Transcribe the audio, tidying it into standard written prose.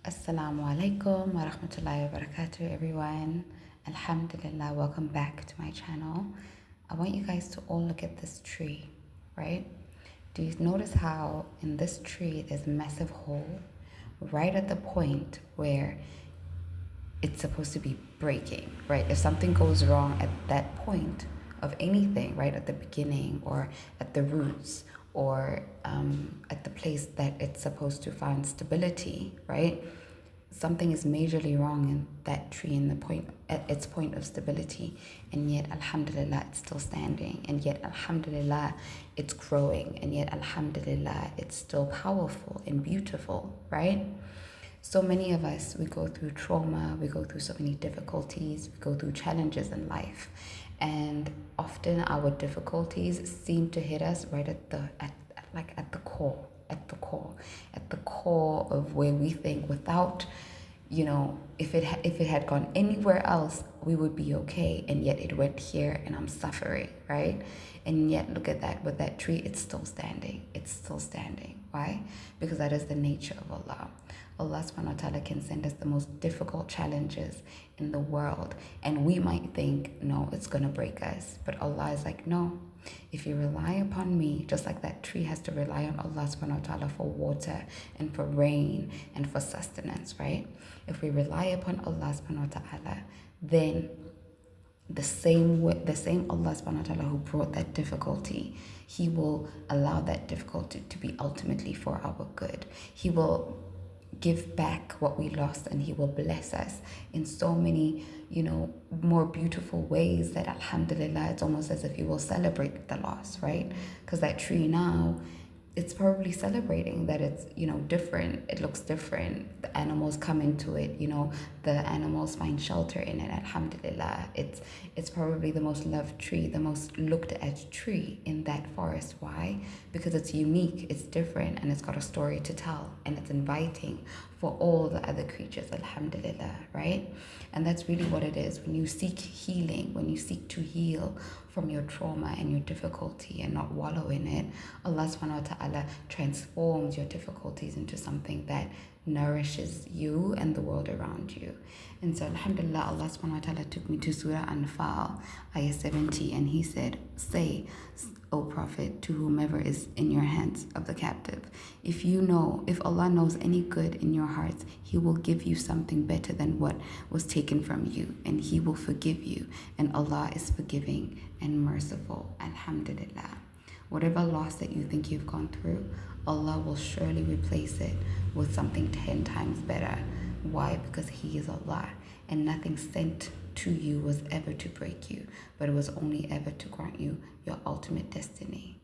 Assalamu alaykum wa rahmatullahi wa barakatuh, everyone. Alhamdulillah, welcome back to my channel. I want you guys to all look at this tree, right? Do you notice how in this tree there's a massive hole right at the point where it's supposed to be breaking, right? If something goes wrong at that point of anything, right, at the beginning or at the roots or at the place that it's supposed to find stability, right? Something is majorly wrong in that tree in the point at its point of stability, and yet alhamdulillah it's still standing, and yet alhamdulillah it's growing, and yet alhamdulillah it's still powerful and beautiful, right? So many of us, we go through trauma, we go through so many difficulties, we go through challenges in life, and often our difficulties seem to hit us right at the core of where we think without, if it had gone anywhere else, we would be okay, and yet it went here and I'm suffering, right? And yet look at that, with that tree, it's still standing. Why? Because that is the nature of Allah. Allah subhanahu wa ta'ala can send us the most difficult challenges in the world, and we might think, no, it's gonna break us, but Allah is like, no, if you rely upon me, just like that tree has to rely on Allah subhanahu wa ta'ala for water and for rain and for sustenance, right? If we rely upon Allah subhanahu wa ta'ala, then the same Allah subhanahu wa ta'ala who brought that difficulty, He will allow that difficulty to be ultimately for our good. He will give back what we lost, and He will bless us in so many, more beautiful ways that alhamdulillah, it's almost as if He will celebrate the loss, right? Because that tree now, it's probably celebrating that it's, different. It looks different. The animals come into it, the animals find shelter in it, alhamdulillah. It's probably the most loved tree, the most looked at tree in that forest. Why? Because it's unique, it's different, and it's got a story to tell, and it's inviting for all the other creatures, alhamdulillah, right? And that's really what it is. When you seek healing, when you seek to heal from your trauma and your difficulty and not wallow in it, Allah subhanahu wa ta'ala transforms your difficulties into something that nourishes you and the world around you. And so alhamdulillah, Allah subhanahu wa ta'ala took me to Surah Anfal, ayah 70, and He said, say, O Prophet, to whomever is in your hands of the captive, if Allah knows any good in your hearts, He will give you something better than what was taken from you, and He will forgive you, and Allah is forgiving and merciful, alhamdulillah. Whatever loss that you think you've gone through, Allah will surely replace it with something 10 times better. Why? Because He is Allah, and nothing sent to you was ever to break you, but it was only ever to grant you your ultimate destiny.